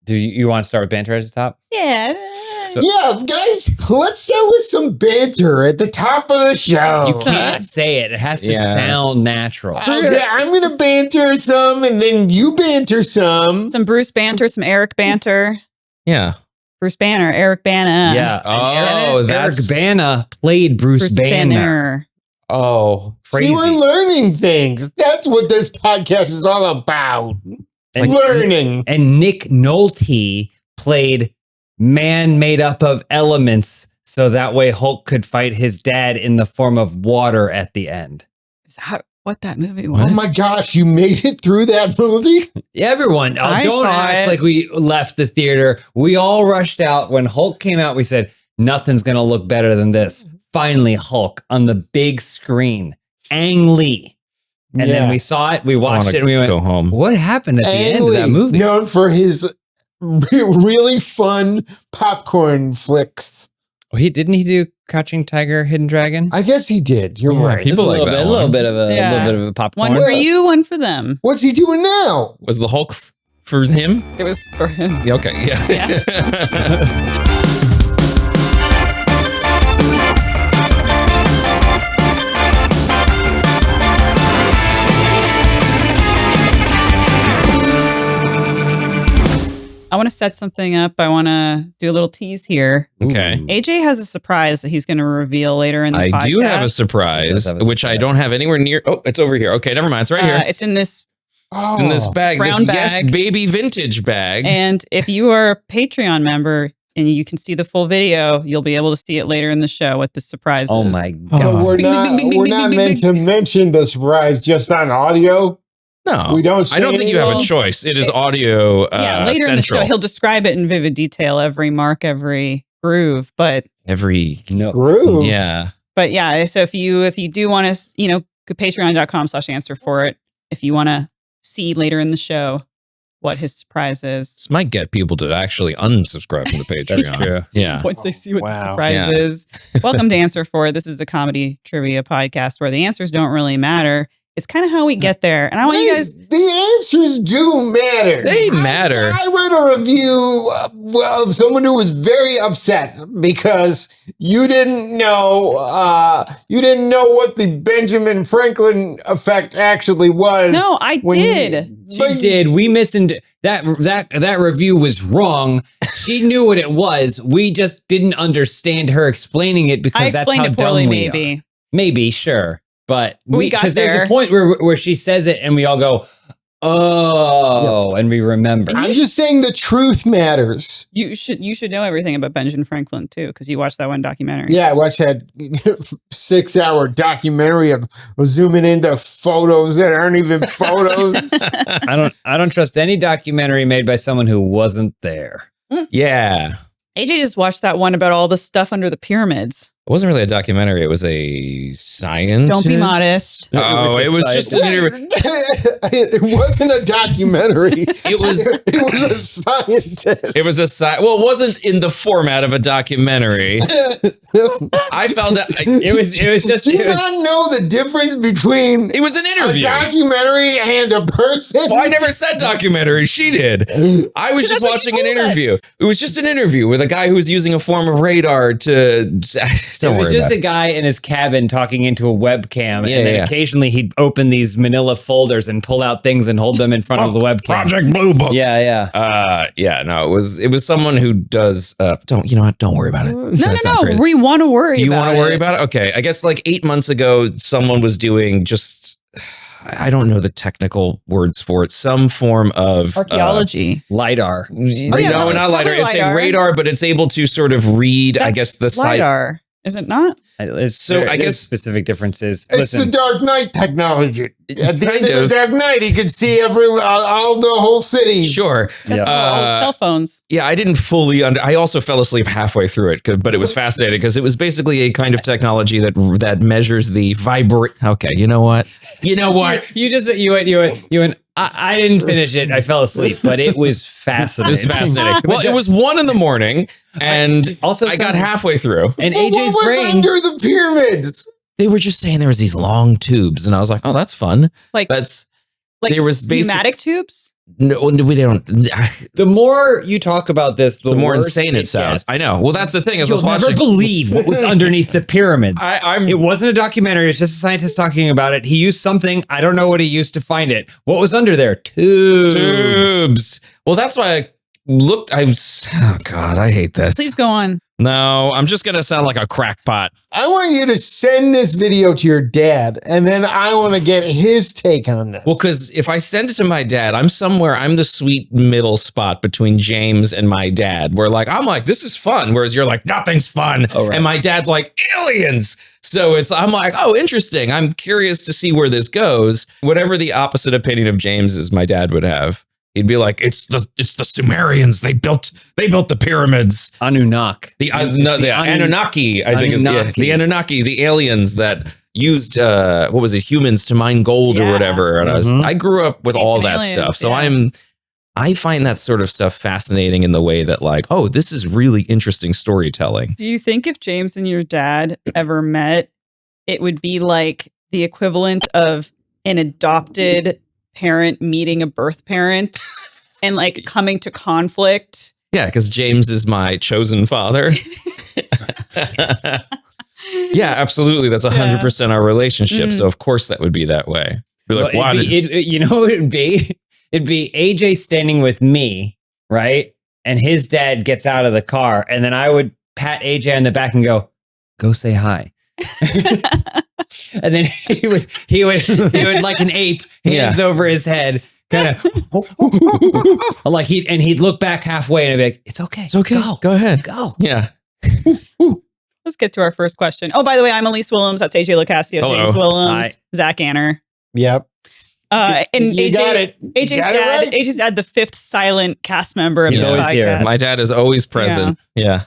Do you want to start with banter at the top? Yeah. Yeah, guys, let's start with some banter at the top of the show. You can't say it. It has to sound natural. Okay, I'm going to banter some, and then you banter some. Some Bruce banter, some Eric banter. Yeah. Bruce Banner, Eric Bana. Yeah. Eric Bana played Bruce Banner. Oh, Crazy. See, we're learning things. That's what this podcast is all about. And, learning. And Nick Nolte played man made up of elements, so that way Hulk could fight his dad in the form of water at the end. Is that what that movie was? Oh my gosh, you made it through that movie? Everyone, don't act like we left the theater. We all rushed out. When Hulk came out, we said, nothing's going to look better than this. Finally, Hulk on the big screen. Ang Lee. And then we saw it, we watched it, and we went, go home. What happened at the Ang end of that Lee, movie? known for his really fun popcorn flicks. Didn't he do Crouching Tiger, Hidden Dragon? I guess he did. You're right. People like that. A little bit of a popcorn. One for you, one for them. What's he doing now? Was the Hulk for him? It was for him. Okay, yeah. I want to set something up. I want to do a little tease here. Okay. AJ has a surprise that he's going to reveal later in the podcast. I do have a surprise, which I don't have anywhere near. Oh, it's over here. Okay, never mind. It's right here. It's in this in this bag. brown bag. Yes, baby vintage bag. And if you are a Patreon member and you can see the full video, you'll be able to see it later in the show what the surprise is. Oh my God. So we're not meant to mention the surprise just on audio. No, we don't. I don't think you have a choice. It is audio. Later in the show, he'll describe it in vivid detail, every mark, every groove, but every groove. Yeah. But yeah, so if you do want to, go patreon.com/answer for it. If you want to see later in the show what his surprise is. This might get people to actually unsubscribe from the Patreon. Yeah. Once they see what the surprise is. Welcome to Answer For It. This is a comedy trivia podcast where the answers don't really matter. It's kind of how we get there. And I want you guys... The answers do matter. They matter. I read a review of someone who was very upset because you didn't know what the Benjamin Franklin effect actually was. No, I did. She did. We that review was wrong. She knew what it was. We just didn't understand her explaining it because that's how it poorly, dumb we are. Maybe, sure. But we got there. There's a point where she says it and we all go, oh, and we remember. I'm just saying the truth matters. You should know everything about Benjamin Franklin too, because you watched that one documentary. Yeah, I watched that 6-hour documentary of zooming into photos that aren't even photos. I don't trust any documentary made by someone who wasn't there. Yeah. AJ just watched that one about all the stuff under the pyramids. It wasn't really a documentary. It was a scientist. Don't be modest. Oh, it was just an interview. It wasn't a documentary. It was a scientist. It was well, it wasn't in the format of a documentary. I found that it was just. Do you not know the difference between it was an interview, a documentary, and a person? Well, I never said documentary. She did. I was just watching an interview. It was just an interview with a guy who was using a form of radar to. It was just a guy in his cabin talking into a webcam, and then occasionally he'd open these manila folders and pull out things and hold them in front of the webcam. Project Blue Book. Yeah. No, it was someone who does. Don't worry about it. No. We want to worry. Do you want to worry about it? Okay, I guess like 8 months ago, someone was doing just. I don't know the technical words for it. Some form of archaeology, LiDAR. No, not LiDAR. It's a radar, but it's able to sort of read. I guess the LiDAR. Is it not? I guess specific differences. It's the Dark Knight technology. At the end of the Dark Knight, he could see the whole city. Sure. Yeah. All the cell phones. Yeah, I didn't fully I also fell asleep halfway through it, but it was fascinating because it was basically a kind of technology that measures the Okay, you know what? You went. I didn't finish it. I fell asleep, but it was fascinating. It was fascinating. Well, it was 1 a.m, and also I got halfway through. And AJ's AJ's what was brain under the pyramids. They were just saying there was these long tubes, and I was like, "Oh, that's fun." There was pneumatic tubes. No, we don't. The more you talk about this, the more worse insane it sounds. gets. I know. Well, that's the thing. As I You'll was never watching, believe what was underneath the pyramids. I'm It wasn't a documentary. It's just a scientist talking about it. He used something. I don't know what he used to find it. What was under there? Tubes. Well, that's why I looked. Oh God, I hate this. Please go on. No, I'm just gonna sound like a crackpot. I want you to send this video to your dad, and then I want to get his take on this. Well, because if I send it to my dad, I'm the sweet middle spot between James and my dad, where I'm like, this is fun. Whereas you're like, nothing's fun. Oh, right. And my dad's like, aliens. So I'm like, oh, interesting. I'm curious to see where this goes. Whatever the opposite opinion of James is, my dad would have. He'd be like, it's the Sumerians. They built the pyramids. Anunnaki. The Anunnaki, I think the Anunnaki, the aliens that used humans to mine gold or whatever. And I grew up with all that stuff. So I find that sort of stuff fascinating in the way that oh, this is really interesting storytelling. Do you think if James and your dad ever met, it would be like the equivalent of an adopted parent meeting a birth parent and coming to conflict? Yeah, because James is my chosen father. Yeah, absolutely. That's 100% our relationship. So of course that would be that way. Be like, Well, you know what it'd be? It'd be AJ standing with me, right? And his dad gets out of the car, and then I would pat AJ on the back and go say hi. And then he would like an ape, hands over his head, kind of he'd look back halfway and I'd be like, it's okay. Go ahead. Go. Yeah. Let's get to our first question. Oh, by the way, I'm Elise Willems. That's AJ Locasio, Hello. James Willems, Hi. Zach Anner. Yep. And You AJ, got it. AJ's Got it dad, right. AJ's dad, the fifth silent cast member of He's this always podcast. here. My dad is always present. Yeah.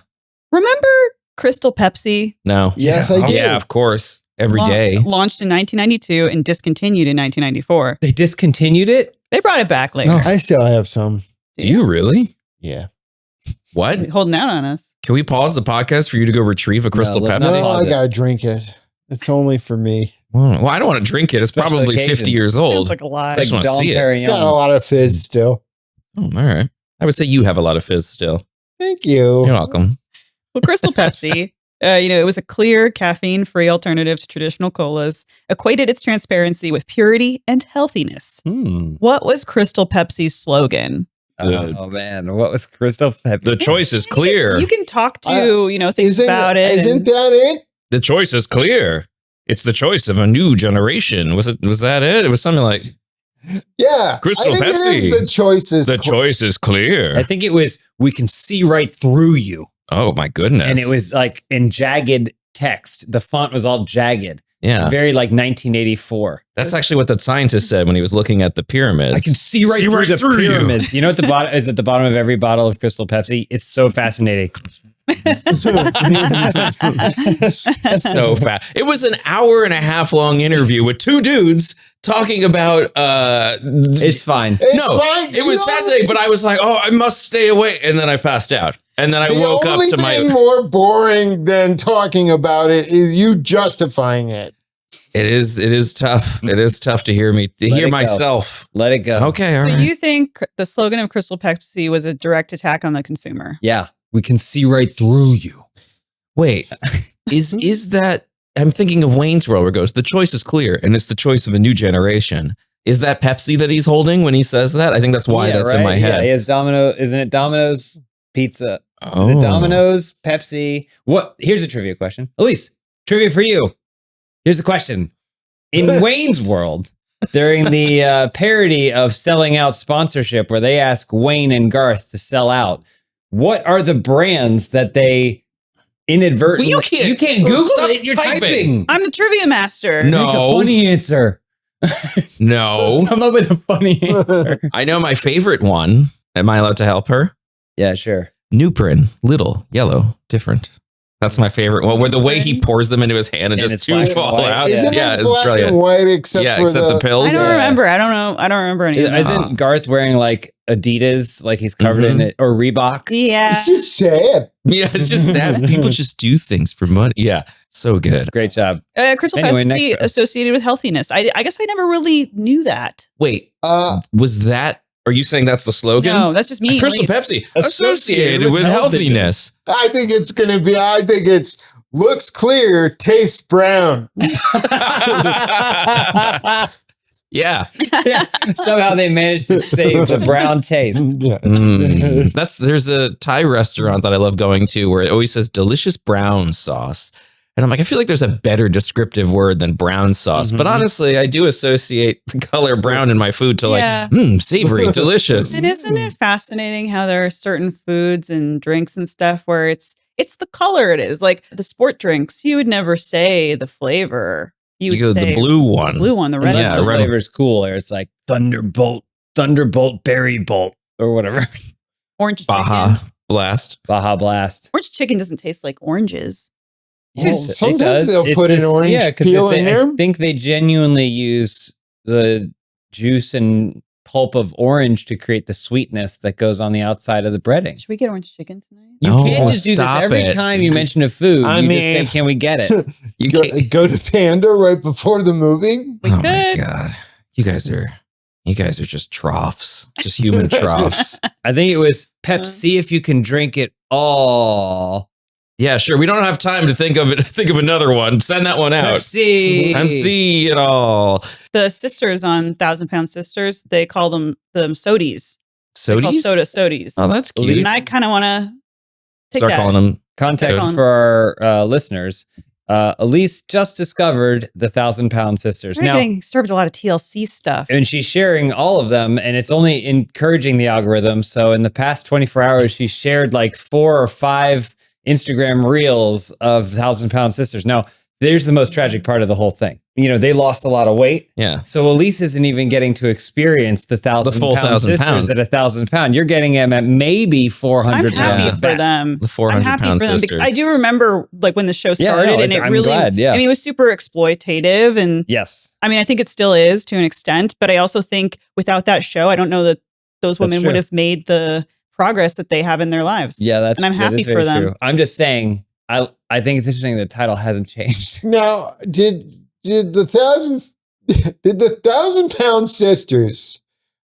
Remember Crystal Pepsi? No. Yes, I do. Yeah, of course. Every day. Launched in 1992 and discontinued in 1994. They discontinued it? They brought it back later. I still have some. Do you really? Yeah. What? Holding out on us. Can we pause the podcast for you to go retrieve a Crystal let's Pepsi? not No, pause I it. gotta drink it. It's only for me. Well, I don't want to drink it. It's Special probably 50 occasions. years Sounds old. like a lie. I just want to Dom see it. It's got a lot of fizz still. Oh, all right. I would say you have a lot of fizz still. Thank you. You're welcome. Well, Crystal Pepsi, it was a clear, caffeine-free alternative to traditional colas, equated its transparency with purity and healthiness. What was Crystal Pepsi's slogan? Oh man, what was Crystal Pepsi? The choice is clear. You can talk to, things about it. Isn't that it? The choice is clear. It's the choice of a new generation. Was that it? It was something like Yeah. Crystal I think Pepsi. It is the choices. the choice is clear. I think it was, we can see right through you. Oh my goodness. And it was in jagged text. The font was all jagged. yeah. Very 1984. That's actually what the scientist said when he was looking at the pyramids. I can see right through the pyramids. You know what the bottom is at the bottom of every bottle of Crystal Pepsi? It's so fascinating. That's so fast. It was an hour and a half long interview with two dudes talking about It's fine. It's no, fine. it was fascinating, but I was like, oh, I must stay awake. And then I passed out. And then I woke up to The my. only thing more boring than talking about it is you justifying it. It is tough. It is tough to hear me, Let hear it go. myself. Let it go. Okay. All So right. you think the slogan of Crystal Pepsi was a direct attack on the consumer? Yeah. We can see right through you. Wait, is that, I'm thinking of Wayne's World where it goes, the choice is clear and it's the choice of a new generation. Is that Pepsi that he's holding when he says that? I think that's why that's in my head. Yeah, he has isn't it Domino's Pizza? Is Oh. it Domino's, Pepsi? What? Here's a trivia question. Elise, trivia for you. Here's the question. In Wayne's World, during the parody of Selling Out sponsorship, where they ask Wayne and Garth to sell out, what are the brands that they inadvertently... Well, you can't Google stop it. You're typing. typing. I'm the trivia master. No. Make a funny answer. No. Come up with a funny answer. I know my favorite one. Am I allowed to help her? Yeah, sure. Nuprin, little, yellow, different. That's my favorite one. Where the way he pours them into his hand and And just it's two black and fall white. out. Isn't Yeah, it it's black brilliant. and white except Yeah, for except the pills. I don't Yeah. remember. I don't know. I don't remember any of that. Isn't Garth wearing Adidas, he's covered in it, or Reebok? Yeah. It's just sad. Yeah, it's just sad. People just do things for money. Yeah, so good. Great job. Crystal Anyway, next Pepsi go. associated with healthiness. I guess I never really knew that. Wait, Uh, was that Are you saying that's the slogan? No, that's just me. Crystal Pepsi associated with healthiness. I think it's going to be, I think it's looks clear, tastes brown. Yeah. Somehow they managed to save the brown taste. There's a Thai restaurant that I love going to where it always says delicious brown sauce. And I'm like, I feel like there's a better descriptive word than brown sauce. But honestly, I do associate the color brown in my food to savory, delicious. And isn't it fascinating how there are certain foods and drinks and stuff where it's the color it is. Like the sport drinks, you would never say the flavor. You would go say the blue one. The red. Unless the flavor's cool, or it's like Thunderbolt, Berry Bolt, or whatever. Orange chicken. Baja Blast. Orange chicken doesn't taste like oranges. Dude, sometimes they'll put an orange peel in there. I think they genuinely use the juice and pulp of orange to create the sweetness that goes on the outside of the breading. Should we get orange chicken tonight? You can't just do this every time you mention a food. You just say, "Can we get it?" You go to Panda right before the movie. We could. My God, you guys are just troughs, just human troughs. I think it was Pepsi. If you can drink it all. Yeah, sure. We don't have time to think of another one. Send that one out. Pepsi it all. The sisters on 1,000 Pound Sisters, they call them sodies. Sodies? They call sodies. Oh, that's cute. And I kind of want to start calling them. Context for our listeners. Elise just discovered the 1,000 Pound Sisters. Now, getting served a lot of TLC stuff. And she's sharing all of them, and it's only encouraging the algorithm. So in the past 24 hours, she shared like 4 or 5 Instagram reels of 1,000 Pound Sisters. Now, there's the most tragic part of the whole thing. You know, they lost a lot of weight. Yeah. So Elise isn't even getting to experience the 1,000 Pound Sisters at 1,000 pound. You're getting them at maybe 400 pounds. I'm happy for them. The 400 Pound Sisters. Because I do remember like when the show started and I'm really, glad, I mean, it was super exploitative. And yes, I mean, I think it still is to an extent, but I also think without that show, I don't know that those women would have made the progress that they have in their lives. Yeah, and I'm happy for them. True. I'm just saying, I think it's interesting the title hasn't changed. Now, did the 1,000 Pound Sisters,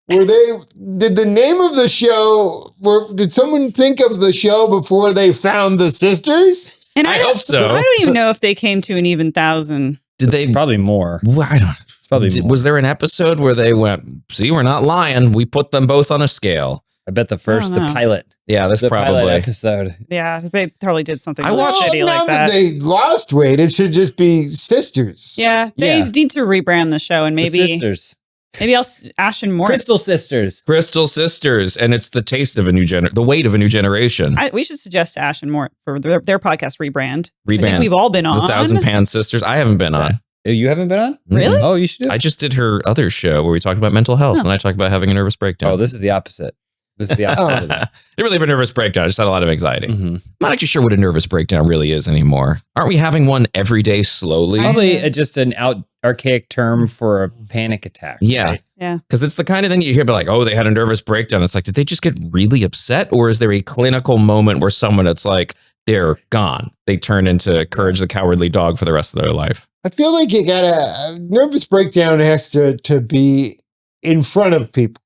did the name of the show, did someone think of the show before they found the sisters? And I hope so. I don't even know if they came to an even 1,000. Did they? Probably more. Well, I don't. It's probably more. Was there an episode where they went, see, we're not lying. We put them both on a scale. I bet the pilot. Yeah, that's probably pilot episode. Yeah, they probably did something shitty like that. Now that they lost weight, it should just be sisters. Yeah, they need to rebrand the show and maybe the sisters. Maybe Ash and Mort. Crystal Sisters. Crystal Sisters, and it's the taste of a new the weight of a new generation. We should suggest Ash and Mort for their podcast rebrand. I think Rebrand. we've all been on. The 1,000 Pound Sisters. I haven't been on. You haven't been on? Really? Oh, you should. I just did her other show where we talked about mental health, and I talked about having a nervous breakdown. Oh, this is the opposite. This is the opposite of that. Didn't really have a nervous breakdown. I just had a lot of anxiety. I'm not actually sure what a nervous breakdown really is anymore. Aren't we having one every day slowly? Probably just an archaic term for a panic attack. Yeah. Right? Yeah. Because it's the kind of thing you hear, but like, oh, they had a nervous breakdown. It's like, did they just get really upset? Or is there a clinical moment where someone it's like, they're gone. They turn into Courage the Cowardly Dog for the rest of their life. I feel like a nervous breakdown has to be in front of people.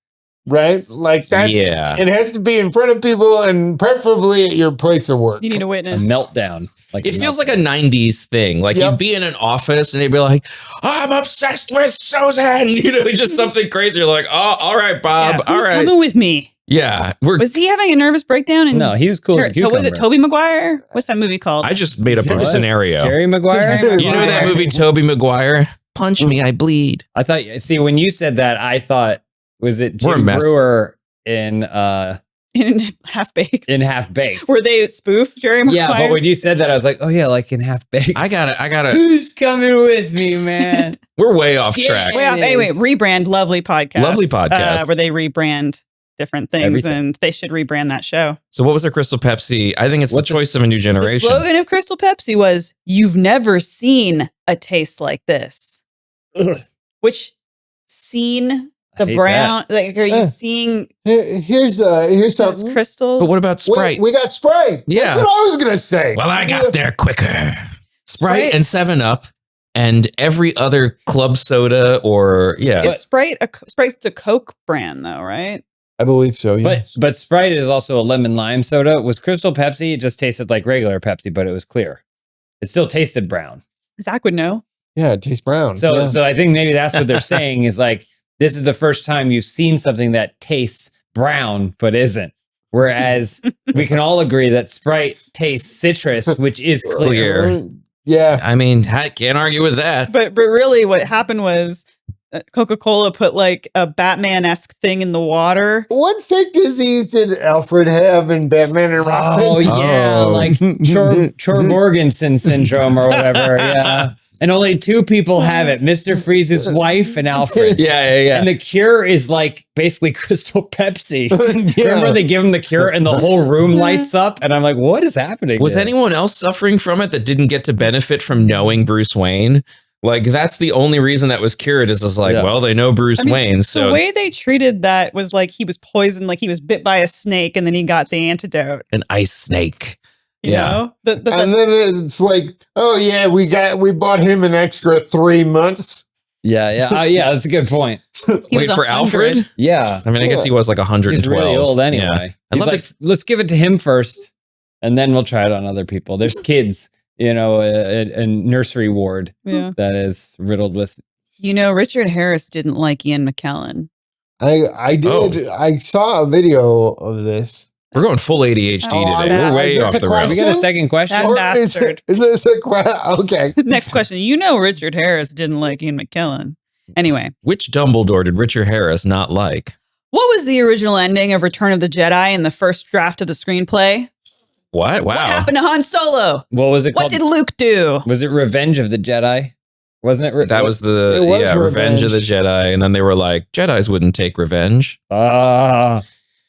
Right? Like that. Yeah. It has to be in front of people and preferably at your place of work. You need a witness. A meltdown. It feels like a 90s thing. Like you'd be in an office and they'd be like, I'm obsessed with Susan. You know, just something crazy. You're like, oh, all right, Bob. Yeah, all right. Coming with me. Yeah. Was he having a nervous breakdown? No, he was cool as a cucumber. Was it Tobey Maguire? What's that movie called? I just made up a scenario. Jerry Maguire? You know that movie, Tobey Maguire? Punch me, I bleed. I thought, see, when you said that, I thought, was it Jim Brewer in Half Baked? In Half Baked. Where they spoof Jerry Maguire? Yeah, but when you said that, I was like, oh yeah, like in Half Baked. I got it. Who's coming with me, man? We're way off track. Well, anyway, Rebrand, lovely podcast. Lovely podcast. Where they rebrand different things, and they should rebrand that show. So what was their Crystal Pepsi? I think it's the choice of a new generation. The slogan of Crystal Pepsi was, "You've never seen a taste like this." Ugh. Which, seen the brown, like, are you seeing? Here's something. Crystal. But what about Sprite? We got Sprite. Yeah. That's what I was going to say. Well, I got there quicker. Sprite and 7-Up and every other club soda or, Is Sprite's a Coke brand though, right? I believe so. Yes. But Sprite is also a lemon lime soda. Was Crystal Pepsi? It just tasted like regular Pepsi, but it was clear. It still tasted brown. Zach would know. Yeah, it tastes brown. So yeah. so I think maybe that's what they're saying is like this is the first time you've seen something that tastes brown but isn't. Whereas we can all agree that Sprite tastes citrus, which is clear. Yeah. I mean, I can't argue with that. But really what happened was Coca-Cola put like a Batman-esque thing in the water. What fake disease did Alfred have in Batman and Robin? Oh yeah, like Chor-Morgensen syndrome or whatever. Yeah. And only two people have it, Mr. Freeze's wife and Alfred. Yeah. And the cure is like basically Crystal Pepsi. Yeah. Remember they give him the cure and the whole room lights up? And I'm like, what is happening? Was here? anyone else suffering from it that didn't get to benefit from knowing Bruce Wayne? Like, that's the only reason that was cured is just like, well, they know Bruce Wayne. So the way they treated that was like he was poisoned, like he was bit by a snake and then he got the antidote. An ice snake. You know? And then it's like, oh yeah, we bought him an extra 3 months. Yeah. Yeah, that's a good point. Wait, for 100. Alfred? Yeah. I mean, I guess he was like 112. He's really old anyway. Yeah. He's like, let's give it to him first, and then we'll try it on other people. There's kids, a nursery ward that is riddled with. Richard Harris didn't like Ian McKellen. I did. I saw a video of this. We're going full ADHD today. We're way off the rails. We got a second question. That bastard. Is this a question? Okay. Next question. Richard Harris didn't like Ian McKellen. Anyway. Which Dumbledore did Richard Harris not like? What was the original ending of Return of the Jedi in the first draft of the screenplay? What? Wow. What happened to Han Solo? What was it called? What did Luke do? Was it Revenge of the Jedi? Wasn't it? That was Revenge of the Jedi. And then they were like, Jedis wouldn't take revenge.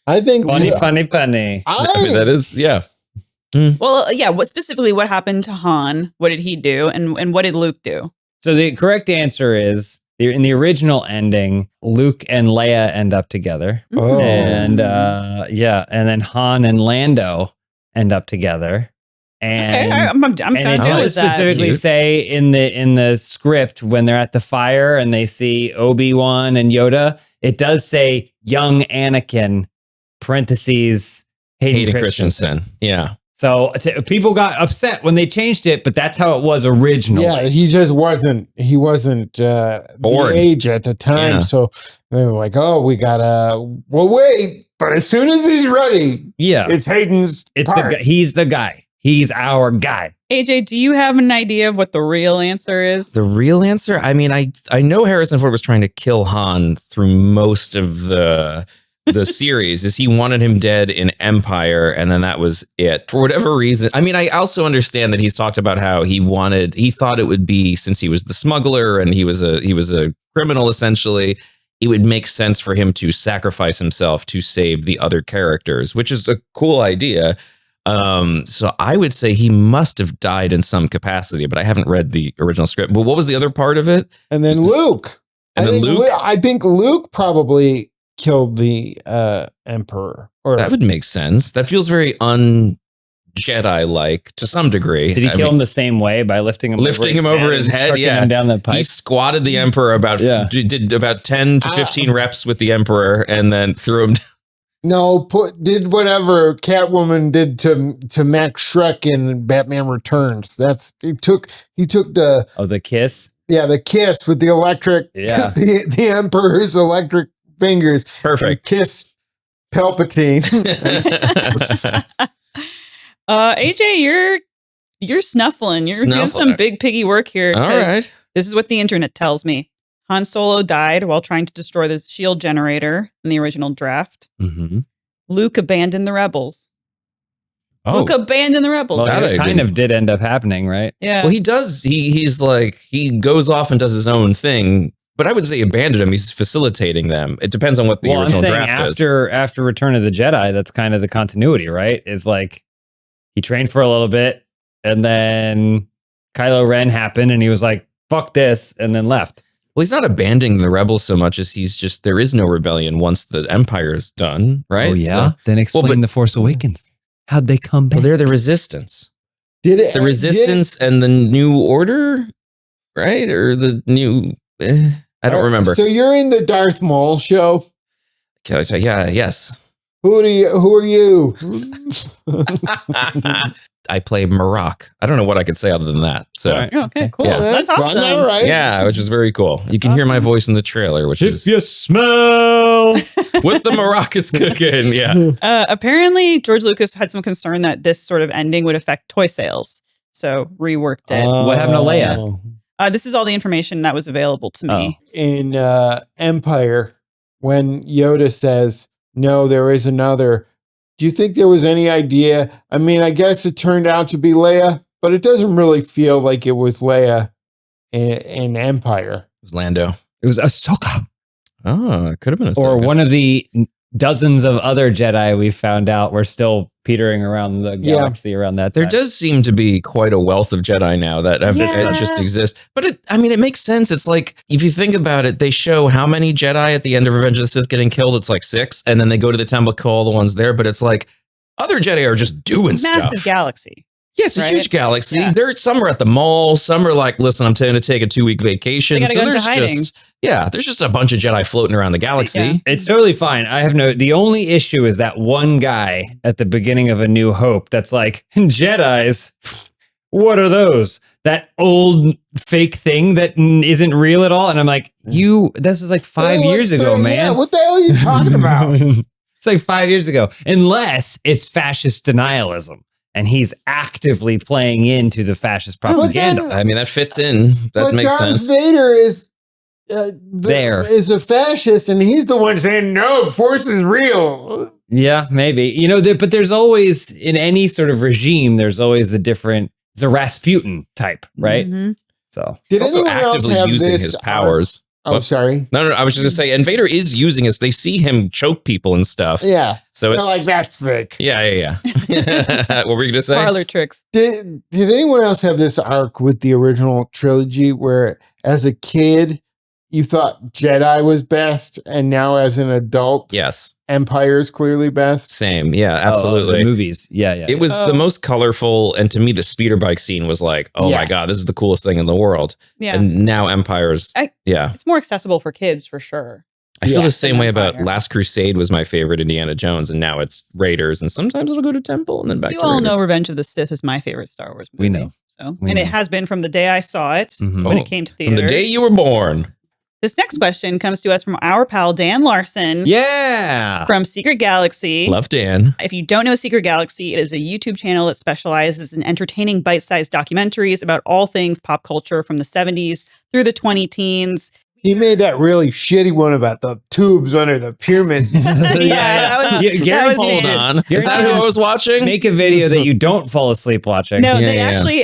I think funny. I mean, that is, yeah. Well, yeah. What happened to Han? What did he do? And what did Luke do? So the correct answer is in the original ending, Luke and Leia end up together. Oh. And and then Han and Lando end up together. And I'm kind of it does specifically say in the script when they're at the fire and they see Obi-Wan and Yoda, it does say young Anakin, parentheses, Hayden Christensen. Yeah. So people got upset when they changed it, but that's how it was originally. Yeah, he just wasn't. He wasn't the age at the time, so they were like, "Oh, we gotta." Well, wait, but as soon as he's ready, it's Hayden's. He's the guy. He's our guy. AJ, do you have an idea of what the real answer is? The real answer? I mean, I know Harrison Ford was trying to kill Han through most of the series. Is he wanted him dead in Empire, and then that was it. For whatever reason. I mean, I also understand that he's talked about how he thought it would be, since he was the smuggler and he was a criminal essentially, it would make sense for him to sacrifice himself to save the other characters, which is a cool idea. So I would say he must have died in some capacity, but I haven't read the original script. But what was the other part of it? And then Luke. Luke? I think Luke probably killed the Emperor. Or that would make sense. That feels very un-Jedi-like to some degree. Did he kill him the same way by lifting him over his head? Yeah, him down the pipe. He squatted the Emperor did about 10 to 15 reps with the Emperor, and then threw him down. No, did whatever Catwoman did to Max Schreck in Batman Returns. He took the kiss. Yeah, the kiss with the electric. Yeah, the Emperor's electric fingers. Perfect. Kiss Palpatine. AJ, you're snuffling. You're doing some big piggy work here. All right. This is what the internet tells me. Han Solo died while trying to destroy the shield generator in the original draft. Mm-hmm. Luke abandoned the rebels. Oh. Luke abandoned the rebels. Well, it kind of did end up happening, right? Yeah. Well, he does. He's like, he goes off and does his own thing. But I would say abandoned him. He's facilitating them. It depends on what the original draft is. After Return of the Jedi, that's kind of the continuity, right? Is like he trained for a little bit, and then Kylo Ren happened, and he was like, "Fuck this," and then left. Well, he's not abandoning the rebels so much as he's just, there is no rebellion once the Empire is done, right? Oh, yeah? So, then explain The Force Awakens. How'd they come back? Well, they're the Resistance. It's the Resistance and the New Order, right? Or the new... I don't remember. So you're in the Darth Maul show? Yeah, yes. Who are you? I play Marok. I don't know what I could say other than that. So Right. Okay, cool. Yeah. That's awesome. All right. yeah, which is very cool. You can hear my voice in the trailer, which is you smell. what the Marok is cooking. Yeah. Apparently, George Lucas had some concern that this sort of ending would affect toy sales, so reworked it. What happened to Leia? This is all the information that was available to me. In Empire, when Yoda says, "No, there is another," do you think there was any idea? I mean, I guess it turned out to be Leia, but it doesn't really feel like it was Leia in Empire. It was Lando. It was Ahsoka. Oh, it could have been Or one of the dozens of other Jedi we found out were still petering around the galaxy around that time. There does seem to be quite a wealth of Jedi now that just exist. But it makes sense. It's like, if you think about it, they show how many Jedi at the end of Revenge of the Sith getting killed. It's like 6. And then they go to the temple, kill all the ones there. But it's like, other Jedi are just doing stuff. Massive galaxy. Yeah, it's a huge galaxy. Yeah. Some are at the mall. Some are like, listen, I'm going to take a 2-week vacation. They gotta go into hiding. There's just a bunch of Jedi floating around the galaxy. Yeah. It's totally fine. The only issue is that one guy at the beginning of A New Hope that's like, Jedis, what are those? That old fake thing that isn't real at all. And I'm like, this was like 5 years ago, man. Yeah, what the hell are you talking about? It's like 5 years ago. Unless it's fascist denialism. And he's actively playing into the fascist propaganda. I mean, that fits in. That makes sense. Vader is is a fascist, and he's the one saying, "No, Force is real." Yeah, maybe. But there's always, in any sort of regime, there's always it's a Rasputin type, right? Mm-hmm. So he's also actively using his powers. Oh, sorry. No. I was just going to say, and Vader is using his, they see him choke people and stuff. Yeah. So it's like, that's fake. Yeah. What were you going to say? Parlor tricks. Did anyone else have this arc with the original trilogy where as a kid, you thought Jedi was best, and now as an adult, yes, Empire is clearly best? Same. Yeah, absolutely. The movies. Yeah. It was the most colorful. And to me, the speeder bike scene was like, oh my God, this is the coolest thing in the world. Yeah. And now Empire's, it's more accessible for kids for sure. I feel the same way about Last Crusade was my favorite Indiana Jones, and now it's Raiders, and sometimes it'll go to Temple and then back to Raiders. You all know Revenge of the Sith is my favorite Star Wars movie. We know. It has been from the day I saw it when it came to theaters. From the day you were born. This next question comes to us from our pal, Dan Larson. Yeah. From Secret Galaxy. Love Dan. If you don't know Secret Galaxy, it is a YouTube channel that specializes in entertaining bite-sized documentaries about all things pop culture from the 70s through the 20-teens. He made that really shitty one about the tubes under the pyramids. that was hold on. Is that who I was watching? Make a video that you don't fall asleep watching. No, they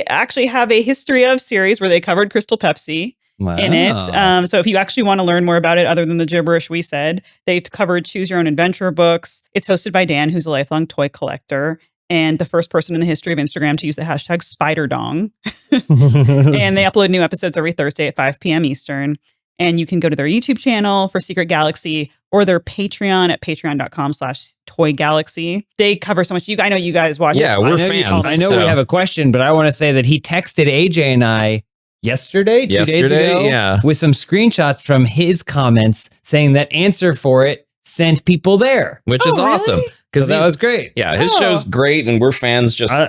actually have a history of series where they covered Crystal Pepsi. In it. So if you actually want to learn more about it, other than the gibberish we said, they've covered Choose Your Own Adventure books. It's hosted by Dan, who's a lifelong toy collector and the first person in the history of Instagram to use the hashtag SpiderDong. And they upload new episodes every Thursday at 5 p.m. Eastern. And you can go to their YouTube channel for Secret Galaxy or their Patreon at patreon.com/toygalaxy. They cover so much. I know you guys watch. Yeah, we're fans. I know we have a question, but I want to say that he texted AJ and I yesterday, 2 days ago, with some screenshots from his comments saying that Answer for It sent people there, which is awesome because that was great. Yeah, his show's great, and we're fans. I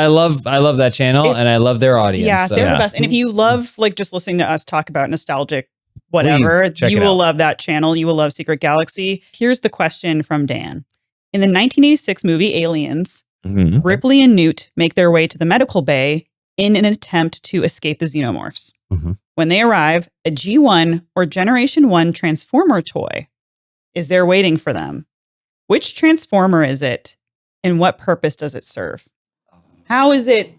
love that channel, and I love their audience. Yeah, they're the best. And if you love just listening to us talk about nostalgic whatever, you will love that channel. You will love Secret Galaxy. Here's the question from Dan: in the 1986 movie Aliens, Ripley and Newt make their way to the medical bay in an attempt to escape the xenomorphs. When they arrive, a G1 or Generation 1 Transformer toy is there waiting for them. Which Transformer is it, and what purpose does it serve? How did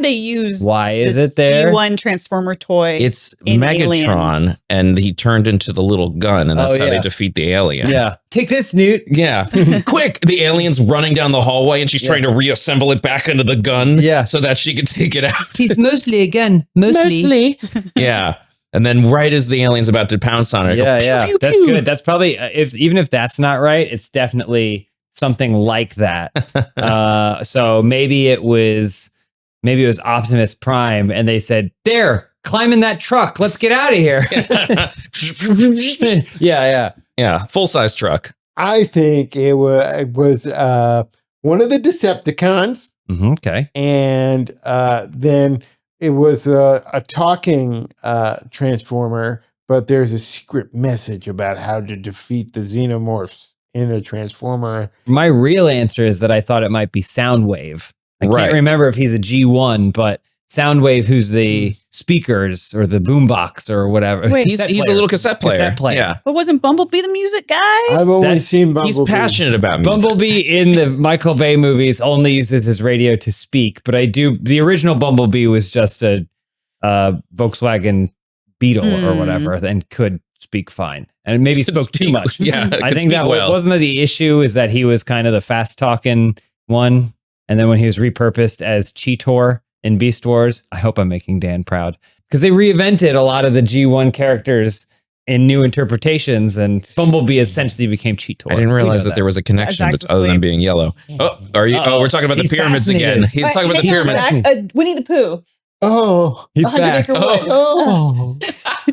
they use Why is it there? G1 Transformer toy? It's Megatron, Aliens? And he turned into the little gun, and that's how they defeat the alien. Yeah. Take this, Newt. Yeah. Quick! The alien's running down the hallway, and she's trying to reassemble it back into the gun so that she could take it out. He's mostly a gun. Mostly. Yeah. And then right as the alien's about to pounce on it, pew, pew, that's pew. good. That's probably, even if that's not right, it's definitely something like that. So maybe it was Optimus Prime, and they said, "There, climb in that truck. Let's get out of here." Yeah. Yeah, full-size truck. I think it was one of the Decepticons. Okay. And then it was a talking Transformer, but there's a secret message about how to defeat the Xenomorphs in the Transformer. My real answer is that I thought it might be Soundwave. I Right. can't remember if he's a G1, but Soundwave, who's the speakers or the boombox or whatever. Wait, He's a little cassette player. Yeah. But wasn't Bumblebee the music guy? I've only That's- seen Bumblebee. He's passionate about music. Bumblebee in the Michael Bay movies only uses his radio to speak, but the original Bumblebee was just a Volkswagen Beetle or whatever and could speak fine. And maybe spoke too much. Yeah, I think that wasn't that the issue is that he was kind of the fast talking one. And then when he was repurposed as Cheetor in Beast Wars, I hope I'm making Dan proud because they reinvented a lot of the G1 characters in new interpretations, and Bumblebee essentially became Cheetor. I didn't realize that there was a connection other than being yellow. Oh, are you? Oh, we're talking about the He's pyramids again. fascinated. He's talking about the pyramids. Back, Winnie the Pooh. Oh, He's 100 back. Acre Wood. oh.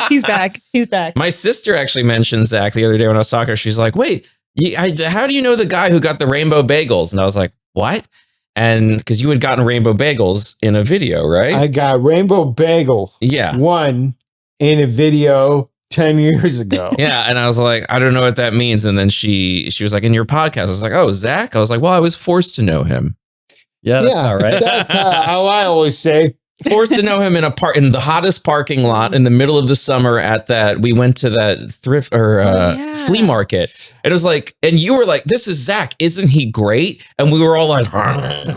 He's back. He's back. My sister actually mentioned Zach the other day when I was talking to her. She's like, wait, how do you know the guy who got the rainbow bagels? And I was like, what? And because you had gotten rainbow bagels in a video, right? I got Rainbow Bagel Yeah. 1 in a video 10 years ago. Yeah. And I was like, I don't know what that means. And then she was like, in your podcast, I was like, oh, Zach? I was like, well, I was forced to know him. Yeah, that's all right. That's how I always say. Forced to know him in the hottest parking lot in the middle of the summer we went to that thrift or flea market. And it was like, and you were like, this is Zach, isn't he great? And we were all like,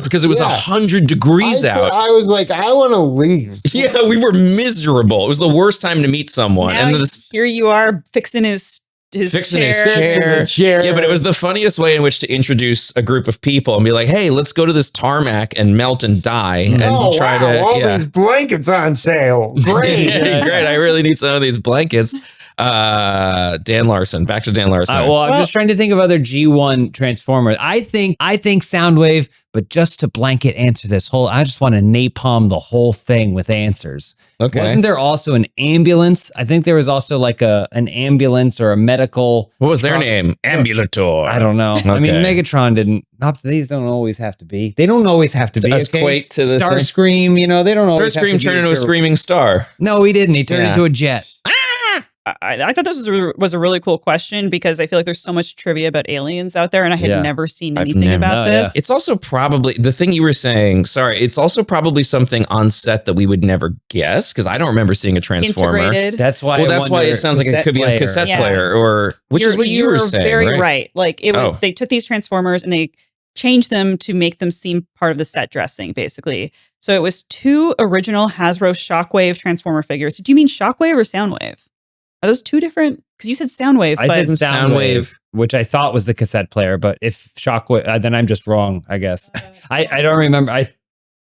because it was 100 degrees out. I was like, I want to leave. Yeah, we were miserable. It was the worst time to meet someone. Now And here you are fixing his chair. Yeah, but it was the funniest way in which to introduce a group of people and be like, hey, let's go to this tarmac and melt and die and try to. All these blankets on sale. Great. Great. I really need some of these blankets. Dan Larson. Back to Dan Larson. I'm just trying to think of other G1 Transformers. I think Soundwave, but just to blanket answer this I just want to napalm the whole thing with answers. Okay. Wasn't there also an ambulance? I think there was also like an ambulance or a medical. What was their name? Ambulator. I don't know. Okay. I mean, Megatron didn't. These don't always have to be. They don't always have to be. Equate to the Starscream. They don't always have to be. Starscream turned into a screaming star. No, he didn't. He turned into a jet. I thought this was a really cool question because I feel like there's so much trivia about aliens out there, and I had never seen anything about this. It's also probably the thing you were saying. Sorry, it's also probably something on set that we would never guess because I don't remember seeing a Transformer. Integrated. That's why. That's why it sounds like it could be a cassette player, or which is what you were saying. Very right. Like it was. They took these Transformers and they changed them to make them seem part of the set dressing, basically. So it was 2 original Hasbro Shockwave Transformer figures. Did you mean Shockwave or Soundwave? Are those 2 different? Because you said Soundwave. I said Soundwave, which I thought was the cassette player, but if Shockwave, then I'm just wrong, I guess. I don't remember. I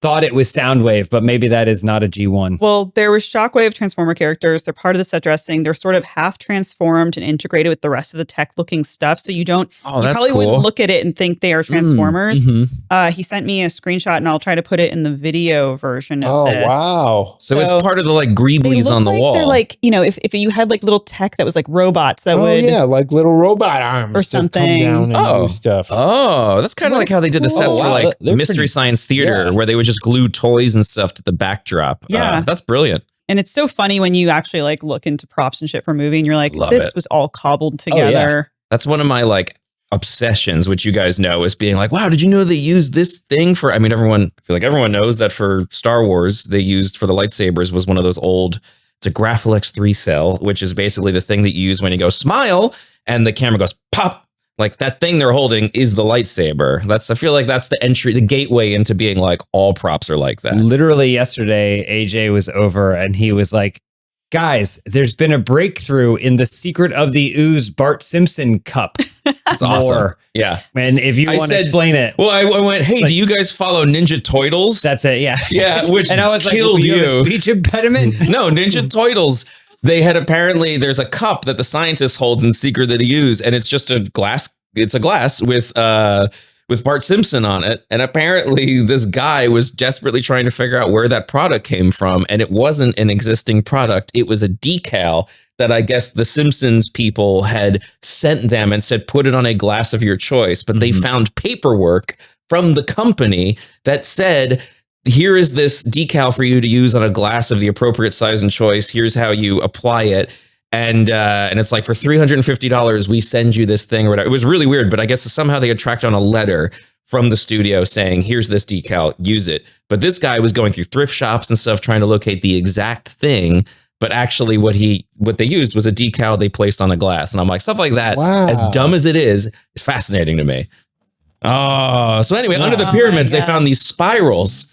thought it was Soundwave, but maybe that is not a G1. Well, there was Shockwave Transformer characters. They're part of the set dressing. They're sort of half transformed and integrated with the rest of the tech-looking stuff. So you don't. Oh, you that's probably cool. wouldn't look at it and think they are Transformers. Mm-hmm. He sent me a screenshot, and I'll try to put it in the video version of this. Oh, wow. So it's part of the like They greeblies look on the like wall. They're like, if you had like little tech that was like robots that would. Yeah, like little robot arms or that something. come down and do stuff. Oh, that's kind of like how they did the sets for like They're Mystery pretty- Science Theater, where they would just glue toys and stuff to the backdrop. Yeah. That's brilliant. And it's so funny when you actually like look into props and shit for a movie and you're like, Love this it. was all cobbled together. That's one of my like obsessions, which you guys know, is being like, wow, did you know they used this thing for, I feel like everyone knows that for Star Wars, they used for the lightsabers was one of those old, it's a Graphilex 3 cell, which is basically the thing that you use when you go smile and the camera goes pop. Like that thing they're holding is the lightsaber. I feel like that's the gateway into being like all props are like that. Literally yesterday, AJ was over and he was like, guys, there's been a breakthrough in the Secret of the Ooze Bart Simpson cup. That's awesome. Yeah. And if you want to explain it. Well, I went, hey, do you guys follow Ninja Toidles? That's it. Yeah. Yeah. Which and I was like, killed you have you. a speech impediment? No, Ninja Toidles. They had apparently, there's a cup that the scientist holds in Secret that he used, and it's just a glass. It's a glass with Bart Simpson on it. And apparently this guy was desperately trying to figure out where that product came from. And it wasn't an existing product. It was a decal that I guess the Simpsons people had sent them and said, put it on a glass of your choice. But they found paperwork from the company that said, here is this decal for you to use on a glass of the appropriate size and choice. Here's how you apply it. And it's like, for $350, we send you this thing or whatever. It was really weird, but I guess somehow they had tracked down a letter from the studio saying, here's this decal, use it. But this guy was going through thrift shops and stuff, trying to locate the exact thing. But actually what they used was a decal they placed on a glass. And I'm like, stuff like that, as dumb as it is fascinating to me. Oh, so anyway, under the pyramids, they found these spirals.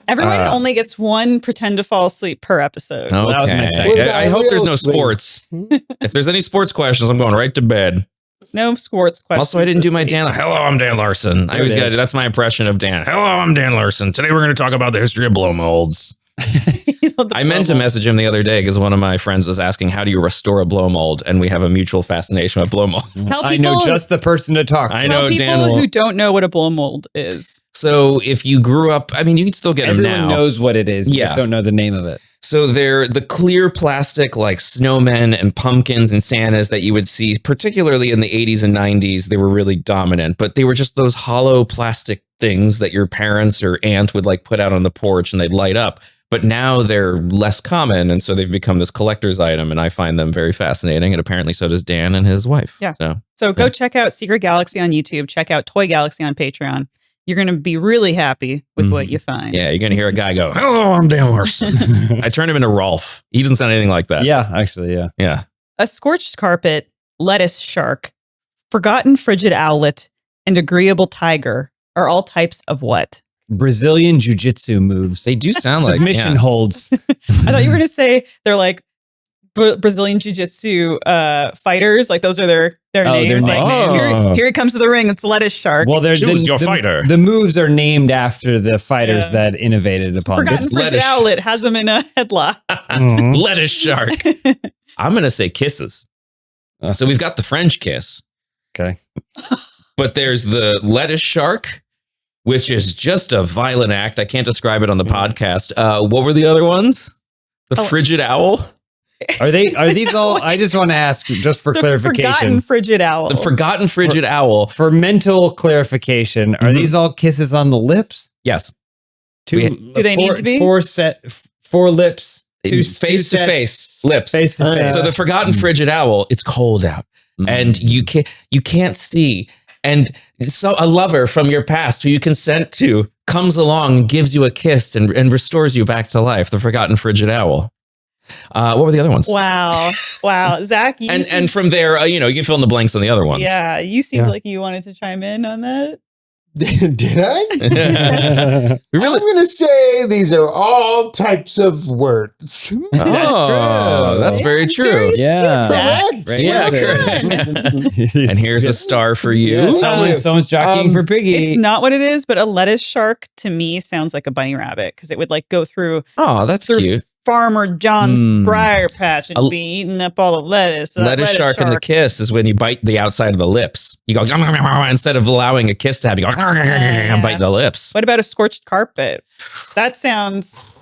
Everyone only gets one pretend to fall asleep per episode. Okay. I hope there's no sports. If there's any sports questions, I'm going right to bed. No sports questions. Also, I didn't do my Dan. Hello, I'm Dan Larson. I always got that's my impression of Dan. Hello, I'm Dan Larson. Today we're going to talk about the history of blow molds. I meant to message him the other day because one of my friends was asking, how do you restore a blow mold? And we have a mutual fascination with blow mold. I know just the person to talk to. I know people Dan who don't know what a blow mold is. So if you grew up, I mean, you can still get them now. Everyone knows what it is. You just don't know the name of it. So they're the clear plastic like snowmen and pumpkins and Santas that you would see, particularly in the 80s and 90s. They were really dominant, but they were just those hollow plastic things that your parents or aunt would like put out on the porch and they'd light up. But now they're less common, and so they've become this collector's item, and I find them very fascinating, and apparently so does Dan and his wife. Yeah. So go check out Secret Galaxy on YouTube. Check out Toy Galaxy on Patreon. You're going to be really happy with what you find. Yeah, you're going to hear a guy go, hello, I'm Dan Larson. I turned him into Rolf. He doesn't sound anything like that. Yeah, actually, yeah. Yeah. A scorched carpet, lettuce shark, forgotten frigid owlet, and agreeable tiger are all types of what? Brazilian jiu-jitsu moves. They do sound like submission holds. I thought you were going to say they're like Brazilian jiu-jitsu fighters. Like those are their names. Like, here he comes to the ring. It's lettuce shark. Well, choose your fighter. The moves are named after the fighters that innovated upon. Forgotten frigid owlet has him in a headlock. Lettuce shark. I'm going to say kisses. So we've got the French kiss. Okay. But there's the lettuce shark, which is just a violent act. I can't describe it on the podcast. What were the other ones? The frigid owl? Are these all? I just want to ask, just for clarification. Forgotten frigid owl. The forgotten frigid owl. For mental clarification, are these all kisses on the lips? Yes. Do they need to be? Four lips. Face to face. Lips. Face to face. So the forgotten frigid owl, it's cold out. And you can't see. And so a lover from your past who you consent to comes along and gives you a kiss and restores you back to life. The forgotten frigid owl. What were the other ones? Wow. Zach. And from there, you can fill in the blanks on the other ones. Yeah. You seemed like you wanted to chime in on that. Did I? I'm going to say these are all types of words. That's very true. Correct. And here's a star for you. Someone's jockeying for Piggy. It's not what it is, but a lettuce shark to me sounds like a bunny rabbit because it would like go through. Oh, that's cute. Farmer John's briar patch and be eating up all the lettuce. Lettuce shark and the kiss is when you bite the outside of the lips. You go, instead of allowing a kiss to happen, you go, bite the lips. What about a scorched carpet? That sounds...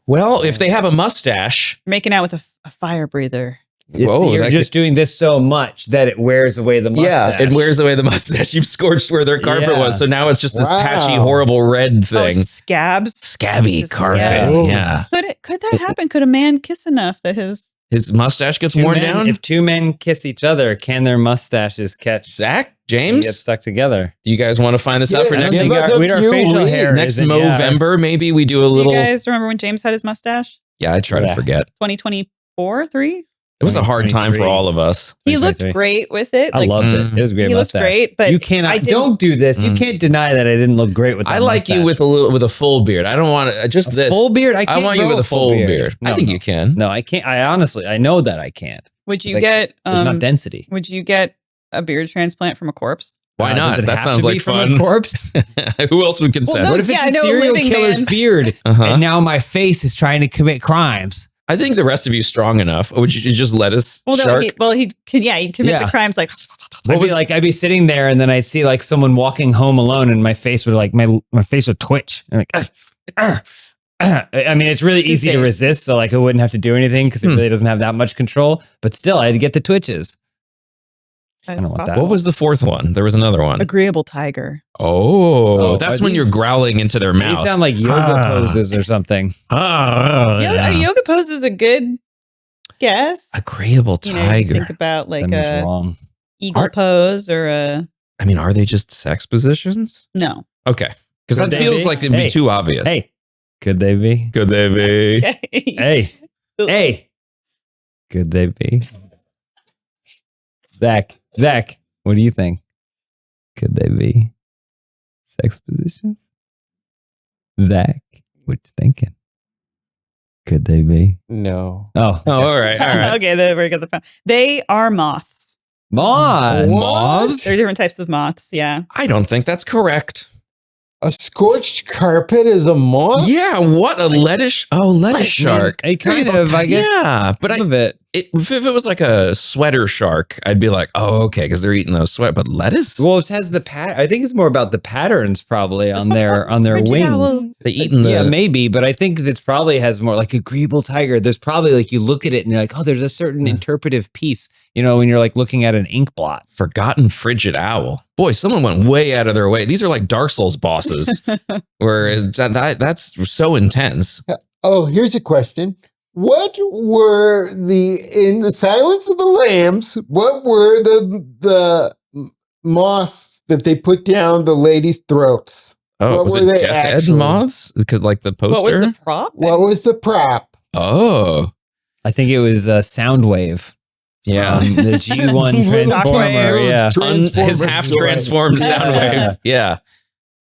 Well, if they have a mustache... Making out with a fire breather. You're just doing this so much that it wears away the mustache. Yeah, it wears away the mustache. You've scorched where their carpet was. So now it's just this patchy, horrible red thing. Scabs. Scabby carpet. Yeah. Could that happen? Could a man kiss enough that his mustache gets worn down? If two men kiss each other, can their mustaches catch? Zach? James? Get stuck together. Do you guys want to find this out for next week? Next Movember, maybe we do a little... Do you guys remember when James had his mustache? Yeah, I try to forget. 2024, 3? It was a hard time for all of us. He looked great with it. I loved it. It was a great mustache. He looked great, but you cannot. Don't do this. You can't deny that I didn't look great with that I like mustache. you with a full beard. I don't want just this. Full beard? I can't. I want you with a full beard. No, I think you can. No, I can't. I honestly, I know that I can't. Would you get... There's not density. Would you get a beard transplant from a corpse? Why not? That sounds like fun. From a corpse? Who else would consent? What if it's a serial killer's beard and now my face is trying to commit crimes? I think the rest of you strong enough. Would you just let us? Well, he'd commit the crimes like. I'd be sitting there and then I see like someone walking home alone and my face would my face would twitch. And I mean, it's really easy to resist. So like I wouldn't have to do anything because it really doesn't have that much control. But still, I had to get the twitches. I don't want that. What was the fourth one? There was another one. Agreeable tiger. Oh, that's when you're growling into their mouth. These sound like yoga poses or something. Yoga pose is a good guess. Agreeable tiger. Think about like a wrong. eagle pose or a. I mean, are they just sex positions? No. Okay. Because that feels like it'd be too obvious. Hey, could they be? Could they be? Hey. Could they be? Zach, what do you think? Could they be sex positions? Zach, what you thinking? Could they be? No. Oh, all right. Okay, there we go. They are moths. Moths? There are different types of moths. Yeah. I don't think that's correct. A scorched carpet is a moth? Yeah, what a lettuce shark. It kind of, I guess. Yeah, but if it was like a sweater shark, I'd be like, oh, okay, because they're eating those sweat. But lettuce? Well, it has the I think it's more about the patterns probably on their wings. They eating the maybe, but I think it probably has more like agreeable tiger. There's probably like you look at it and you're like, oh, there's a certain interpretive piece. You know, when you're like looking at an ink blot. Forgotten frigid owl. Boy, someone went way out of their way. These are like Dark Souls bosses. Where that's so intense. Oh, here's a question. What were in the Silence of the Lambs, what were the moths that they put down the ladies' throats? Oh, was it Death Ed moths? Because like the poster? What was the prop? What was the prop? Oh. I think it was Soundwave. Yeah. The G1 Transformer. Yeah. His half transformed Soundwave. Yeah.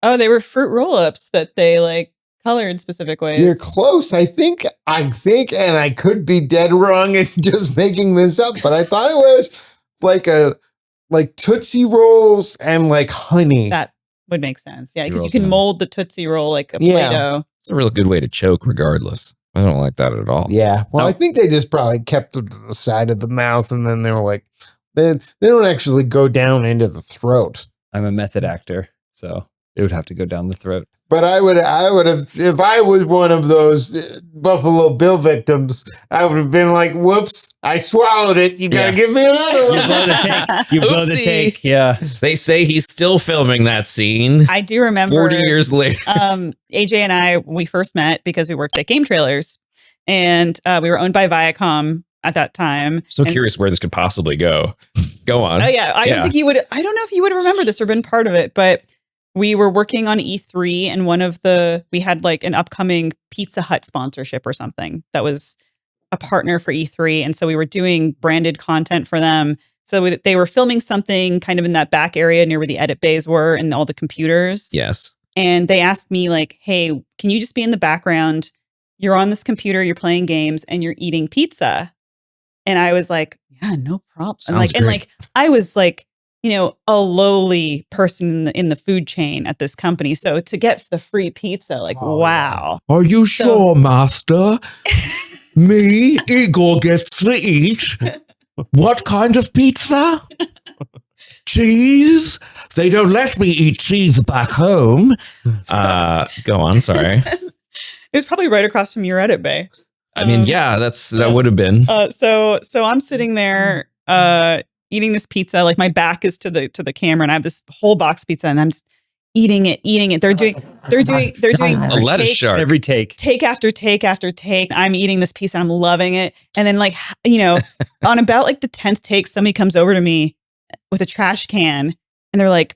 Oh, they were fruit roll-ups that they like colored in specific ways. You're close. I think, and I could be dead wrong and just making this up, but I thought it was like Tootsie Rolls and like honey. That would make sense. Yeah, because you can mold the Tootsie Roll like a Play-Doh. It's a real good way to choke regardless. I don't like that at all. Yeah. Well, I think they just probably kept them to the side of the mouth and then they were like, they don't actually go down into the throat. I'm a method actor, so it would have to go down the throat. But I would have, if I was one of those Buffalo Bill victims, I would have been like, whoops, I swallowed it. You got to give me another one. You blow the take. You blow the take. Yeah. They say he's still filming that scene. I do remember 40 years later. AJ and I, we first met because we worked at Game Trailers and we were owned by Viacom at that time. So curious where this could possibly go. Go on. Oh yeah. I don't think I don't know if you would remember this or been part of it, but we were working on E3 and we had like an upcoming Pizza Hut sponsorship or something that was a partner for E3. And so we were doing branded content for them. So they were filming something kind of in that back area near where the edit bays were and all the computers. Yes. And they asked me like, hey, can you just be in the background? You're on this computer, you're playing games and you're eating pizza. And I was like, yeah, no problem. And I was like, you know, a lowly person in the food chain at this company. So to get the free pizza, like, wow. Are you sure, master? Me, Igor, gets to eat. What kind of pizza? Cheese? They don't let me eat cheese back home. Go on, sorry. It was probably right across from your edit bay. I mean, yeah, that would have been. So I'm sitting there, eating this pizza, like my back is to the camera and I have this whole box pizza and I'm just eating it. They're doing a lettuce shark. Every take after take after take. I'm eating this pizza and I'm loving it. And then like, you know, on about like the 10th take, somebody comes over to me with a trash can and they're like,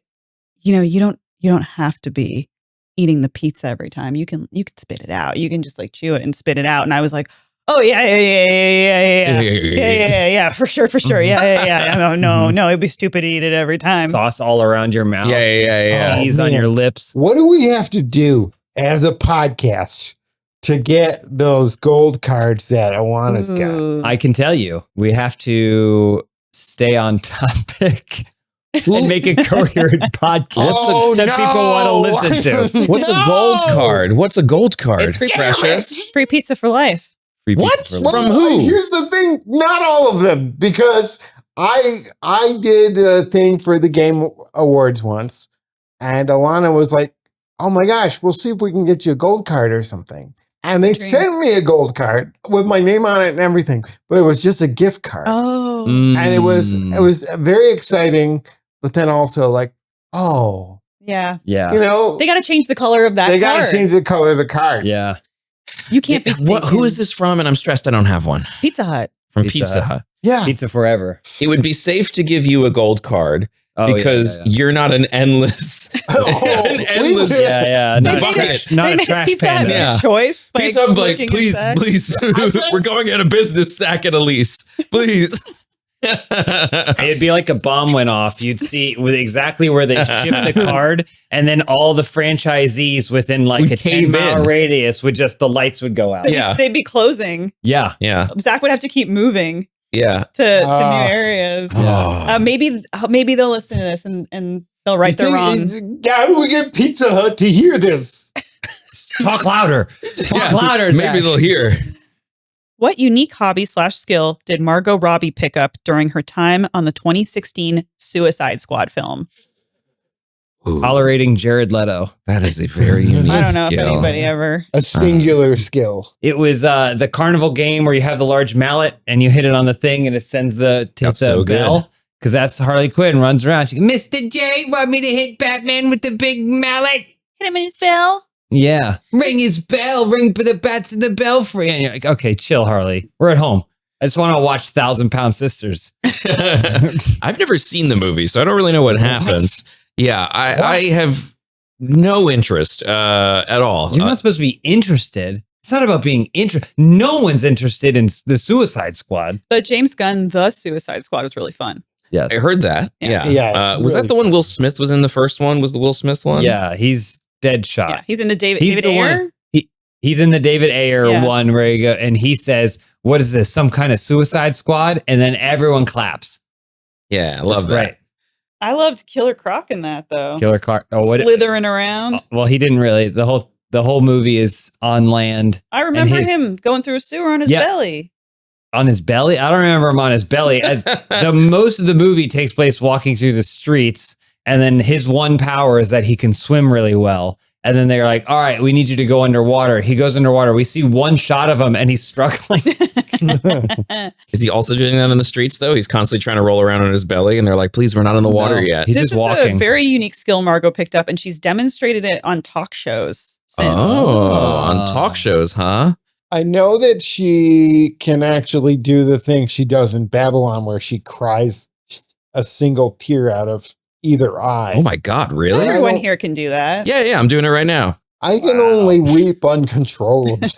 you know, you don't have to be eating the pizza every time. You can spit it out. You can just like chew it and spit it out. And I was like, oh yeah, for sure. Yeah. No, it'd be stupid to eat it every time. Sauce all around your mouth. Yeah. Cheese on your lips. What do we have to do as a podcast to get those gold cards that Alana's got? I can tell you, we have to stay on topic and make a coherent podcast that people want to listen to. What's a gold card? What's a gold card? It's free Precious. Free pizza for life. What? From who? Here's the thing, not all of them, because I did a thing for the Game Awards once, and Alana was like, oh my gosh, we'll see if we can get you a gold card or something. And they sent me a gold card with my name on it and everything, but it was just a gift card. Oh. And it was very exciting, but then also like, oh. Yeah. Yeah. You know. They got to change the color of that They got card. to change the color of the card. Yeah. You can't be Who is this from? And I'm stressed I don't have one. Pizza Hut. From Pizza Hut. Yeah. Pizza forever. It would be safe to give you a gold card because you're not an endless. Yeah. Not a trash Pizza Hut panda. made a choice. By Pizza Hut, like, looking please, inside. please. We're going out of business, sack it, Elise. Please. It'd be like a bomb went off. You'd see with exactly where they shipped the card, and then all the franchisees within like Would a cave 10-mile in. radius would just the lights would go out. Yeah. They'd be closing. Yeah. Yeah. Zach would have to keep moving Yeah. to new areas. Oh. Maybe they'll listen to this and they'll right their wrong. How do we get Pizza Hut to hear this? Talk louder. Talk louder. Maybe Zach. they'll hear. What unique hobby/skill did Margot Robbie pick up during her time on the 2016 Suicide Squad film? Ooh, Tolerating Jared Leto. that is a very unique I don't know skill. if anybody ever. A singular skill. It was the carnival game where you have the large mallet and you hit it on the thing and it sends the That's so good. bell. Because that's Harley Quinn runs around. She goes, Mr. J, want me to hit Batman with the big mallet? Hit him in his bell. Yeah. Ring his bell. Ring the bats in the belfry. And you're like, okay, chill, Harley. We're at home. I just want to watch 1,000-Pound Sisters. I've never seen the movie, so I don't really know what happens. Yeah, I have no interest at all. You're not supposed to be interested. It's not about being interested. No one's interested in the Suicide Squad. The James Gunn, The Suicide Squad was really fun. Yes. I heard that. Yeah. Yeah. Was really that the one Will Smith was in the first one? Was the Will Smith one? Yeah, he's Deadshot. Yeah, he's in the David He's the Ayer. one. He's in the David Ayer one where he go and he says, "What is this? Some kind of Suicide Squad?" And then everyone claps. Yeah, I love That's that. great. I loved Killer Croc in that though. Killer Clark. Oh, what? Slithering around. Well, he didn't really. The whole movie is on land. I remember his- him going through a sewer on his belly. On his belly? I don't remember him on his belly. The most of the movie takes place walking through the streets, and then his one power is that he can swim really well. And then they're like, all right, we need you to go underwater. He goes underwater. We see one shot of him and he's struggling. Is he also doing that in the streets, though? He's constantly trying to roll around on his belly, and they're like, please, we're not in the water No. yet. He's This just is walking. a very unique skill Margot picked up, and she's demonstrated it on talk shows since. On talk shows, huh? I know that she can actually do the thing she does in Babylon where she cries a single tear out of either eye. Oh my God, really? Yeah. Everyone here can do that. Yeah, I'm doing it right now. I can only weep uncontrollably.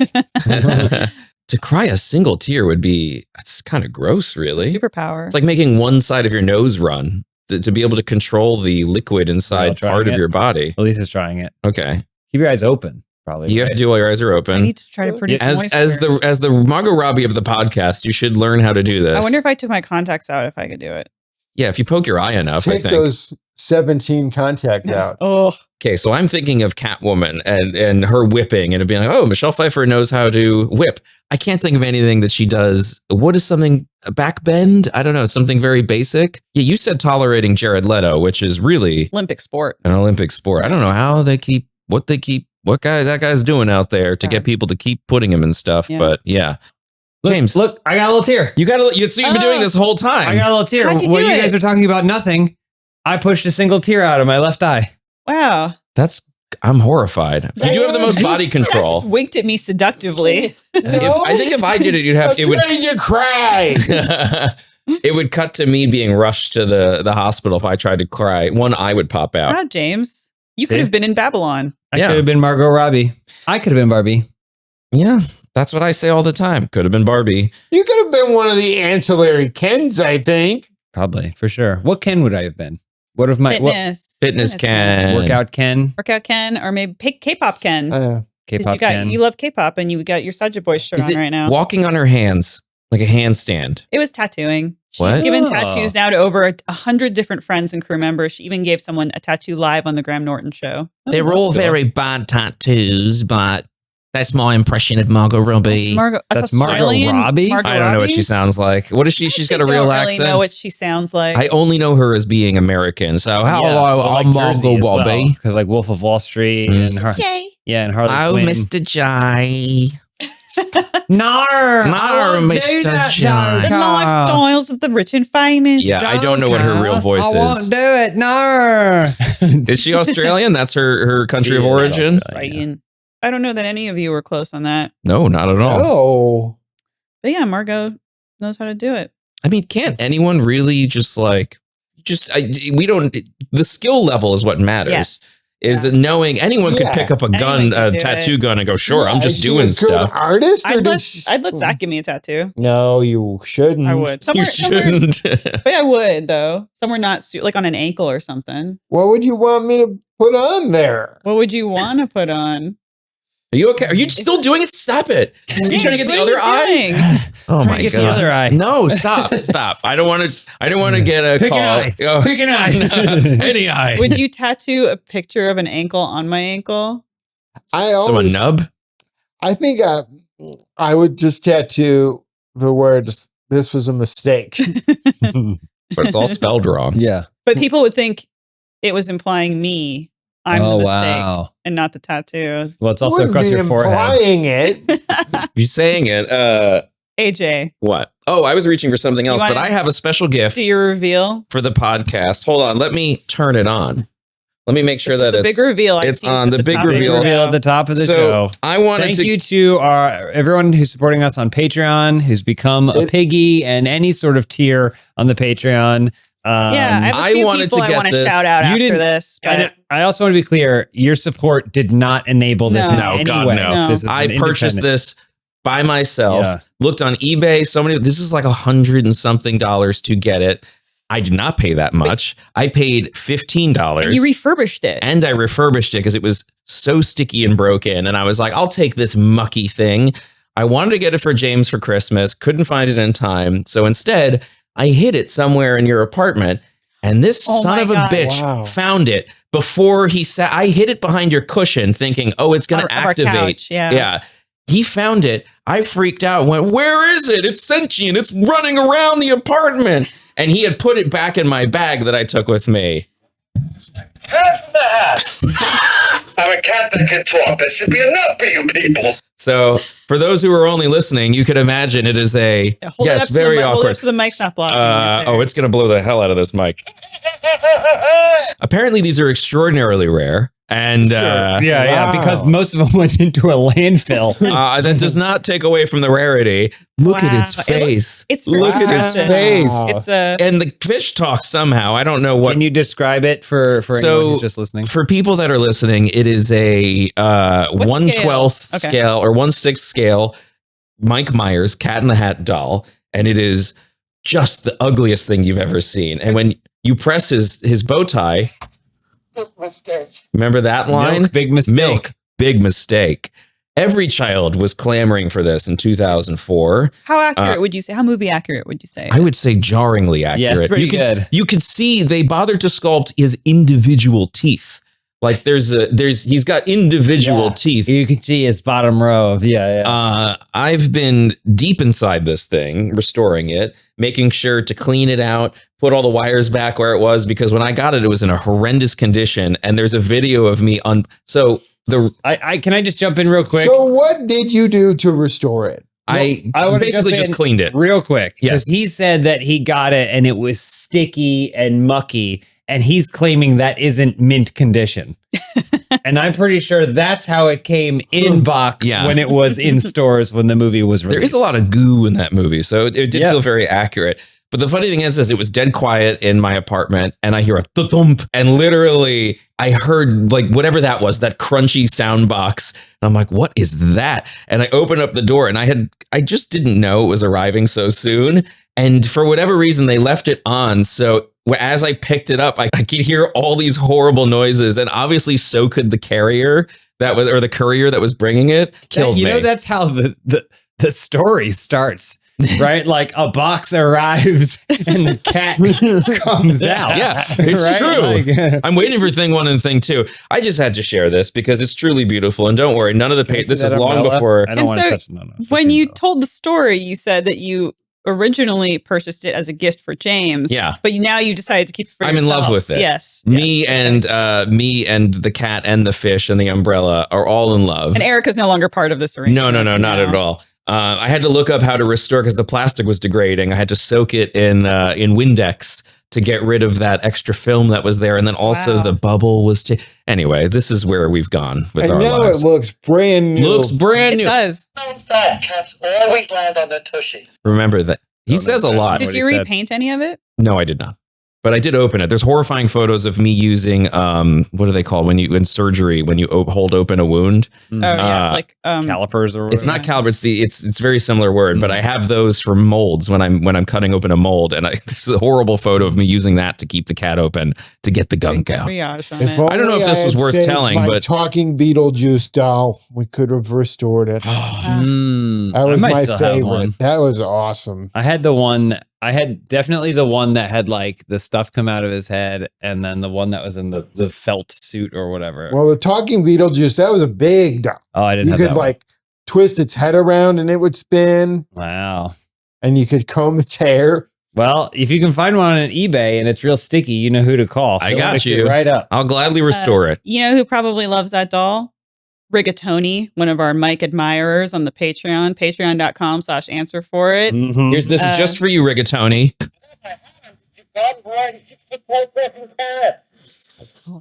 To cry a single tear would be, that's kind of gross, really. Superpower. It's like making one side of your nose run to be able to control the liquid inside trying part of it. your body. Elisa's trying it. Okay. Keep your eyes open, probably. You have to do while your eyes are I open. need to try to produce As moisture. the Margot Robbie of the podcast, you should learn how to do this. I wonder if I took my contacts out if I could do it. Yeah, if you poke your eye enough, I Take think. those 17 contacts out. Oh, Okay, so I'm thinking of Catwoman and her whipping and it being like, oh, Michelle Pfeiffer knows how to whip. I can't think of anything that she does. What is something, a back bend? I don't know, something very basic. Yeah, you said tolerating Jared Leto, which is really Olympic sport. an Olympic sport. I don't know how what that guy's doing out there to get people to keep putting him and stuff. Yeah. But yeah. Look, James, look, I got a little tear. you got to, so you've been doing this whole time. I got a little tear. How'd you While do you it? guys are talking about nothing, I pushed a single tear out of my left eye. Wow. I'm horrified. You do have the most body Zach control. just winked at me seductively. I think if I did it, you'd have I'm trying to cry. It would cut to me being rushed to the hospital if I tried to cry. One eye would pop out. Wow, James. You could See? have been in Babylon. I Yeah. could have been Margot Robbie. I could have been Barbie. Yeah, that's what I say all the time. Could have been Barbie. You could have been one of the ancillary Kens, I think. Probably, for sure. What Ken would I have been? What if my Fitness Ken. workout Ken? Workout Ken, or maybe K-pop Ken. 'Cause K-pop Ken? you love K-pop, and you got your Soulja Boy shirt Is on it right now. walking on her hands like a handstand? It was tattooing. She's What? given Oh. tattoos now to over 100 different friends and crew members. She even gave someone a tattoo live on the Graham Norton show. They're all very bad tattoos, but that's my impression of Margot Robbie. That's Margot Australian Robbie? I don't know what she sounds like. What is she? She's got a real don't accent. Really know what she sounds like. I only know her as being American. So hello, I'm Margot Robbie. Because like Wolf of Wall Street and her. Jay. Yeah, and Harley Oh, Quinn. Mr. J. Nar, I won't do Mr. that, John. The Joker. lifestyles of the rich and famous. Yeah, I don't know what her real voice I won't is. do it. Nar. Is she Australian? That's her country She of is origin? Australian. I don't know that any of you were close on that. No, not at all. Oh. But yeah, Margot knows how to do it. I mean, can't anyone really we don't, the skill level is what matters. Yes. Is knowing anyone could Yeah. pick up a gun, Anyone can a do tattoo it. gun, and go, sure, Yeah, I'm just is she doing a good stuff. artist? Or I'd let Zach give me a tattoo. No, you shouldn't. I would. You Somewhere, shouldn't. but I would though. Somewhere not like on an ankle or something. What would you want me to put on there? What would you want to put on? Are you okay? Are you still doing it? Stop it. You trying to get the other eye? Oh Trying my to get god. the other eye. No, stop. I don't want to get a Pick call. an eye. Oh, Pick an eye. any eye. Would you tattoo a picture of an ankle on my ankle? So a nub? I think I would just tattoo the words, "This was a mistake." But it's all spelled wrong. Yeah. But people would think it was implying me. I'm the mistake wow. and not the tattoo. Well, it's also Wouldn't across be your forehead. implying it. You're saying it. AJ, What? Oh, I was reaching for something else, wanna but I have a special gift do your reveal. for the podcast. Hold on. Let me turn it on. Let me make sure This is that the it's big reveal. I it's teased on at the big top of reveal. Reveal at the top of the so show. I wanted Thank to you to everyone who's supporting us on Patreon, who's become a piggy and any sort of tier on the Patreon. Yeah, I have I a few wanted people to I get want to this. shout out You after didn't- this. But And I also want to be clear, your support did not enable this No. in No, any God, way. no. This is I an purchased independent- this by myself. Yeah. Looked on eBay. This is like $100 and something to get it. I did not pay that much. I paid $15. and you refurbished it. And I refurbished it because it was so sticky and broken. And I was like, I'll take this mucky thing. I wanted to get it for James for Christmas. Couldn't find it in time. So instead, I hid it somewhere in your apartment. And this Oh son my of a God. bitch Wow. found it before he sat. I hid it behind your cushion thinking, oh, it's going to Of our activate. couch, yeah. Yeah. He found it. I freaked out, went, where is it? It's sentient. It's running around the apartment. And he had put it back in my bag that I took with me. Pass the hat. I'm a cat that can talk. That should be enough for you people. So for those who are only listening, you could imagine it is a, Yeah, hold it up yes, to the very mic- Hold it awkward. up so the mic's not blocking. right there. Oh, it's going to blow the hell out of this mic. Apparently, these are extraordinarily rare. And Yeah, Wow. because most of them went into a landfill. that does not take away from the rarity. Look at Wow. its It face. it's Look at its impressive. face. Wow. It's a And the fish talks somehow. I don't know what. Can you describe it for anyone who's just listening? For people that are listening, it is a 1/12 Okay. scale or 1/6 scale Mike Myers Cat in the Hat doll, and it is just the ugliest thing you've ever seen. And when you press his bow tie, remember that line? Milk, big mistake. Milk, big mistake. Every child was clamoring for this in 2004. how accurate would you say? How movie accurate would you say? I would say jarringly accurate. Yeah, it's pretty you could, good. You could see they bothered to sculpt his individual teeth. Like he's got individual Yeah. teeth. You can see his bottom row of I've been deep inside this thing, restoring it, making sure to clean it out, put all the wires back where it was, because when I got it, it was in a horrendous condition. And there's a video of me on. So I can I just jump in real quick? So what did you do to restore it? I wanna basically jump just in cleaned it. real quick. Yes. Because he said that he got it and it was sticky and mucky. And he's claiming that isn't mint condition. And I'm pretty sure that's how it came in box Yeah. when it was in stores when the movie was released. There is a lot of goo in that movie, so it did Yeah. feel very accurate. But the funny thing is it was dead quiet in my apartment, and I hear a thump, and literally I heard like whatever that was, that crunchy sound box. And I'm like, what is that? And I opened up the door, and I just didn't know it was arriving so soon. And for whatever reason, they left it on. So as I picked it up, I could hear all these horrible noises, and obviously so could the carrier or the courier that was bringing it. Killed me. You know, that's how the story starts, right? Like a box arrives and the cat comes out. Yeah, it's Right? true. Like- I'm waiting for thing 1 and thing 2. I just had to share this because it's truly beautiful. And don't worry, none of the Can I page. see This that is long umbrella? before. I don't And want to so touch no. when you told the story, you said that you originally purchased it as a gift for James. Yeah. But now you decided to keep it for yourself. I'm in love with it. Yes. Me and the cat and the fish and the umbrella are all in love. And Erica's no longer part of this arrangement. No, not at all. I had to look up how to restore because the plastic was degrading. I had to soak it in Windex to get rid of that extra film that was there, and then also the bubble was. Anyway, this is where we've gone with our now lives. it looks brand new. Looks brand new. It does. Cats always land on the tushy. Remember that he says a lot. Did you repaint any of it? No, I did not. But I did open it. There's horrifying photos of me using what are they called when you in surgery when you hold open a wound? Oh yeah, like calipers or whatever. It's not calipers. It's very similar word, but I have those for molds when I'm cutting open a mold, and there's a horrible photo of me using that to keep the cat open to get the gunk out. triage on If it. only I don't know if this was had worth saved telling, my but- talking Beetlejuice doll, we could have restored it. That was my favorite. That was awesome. I had definitely the one that had like the stuff come out of his head, and then the one that was in the felt suit or whatever. Well, the talking Beetlejuice, that was a big doll. Oh, I didn't You have could that one. like twist its head around and it would spin, Wow. and you could comb its hair. Well, if you can find one on eBay and it's real sticky, you know who to call. I He'll got fix it you. right up. I'll gladly restore it. You know who probably loves that doll? Rigatoni, one of our Mike admirers on the Patreon, patreon.com/answer for it. Mhm. This is just for you, Rigatoni.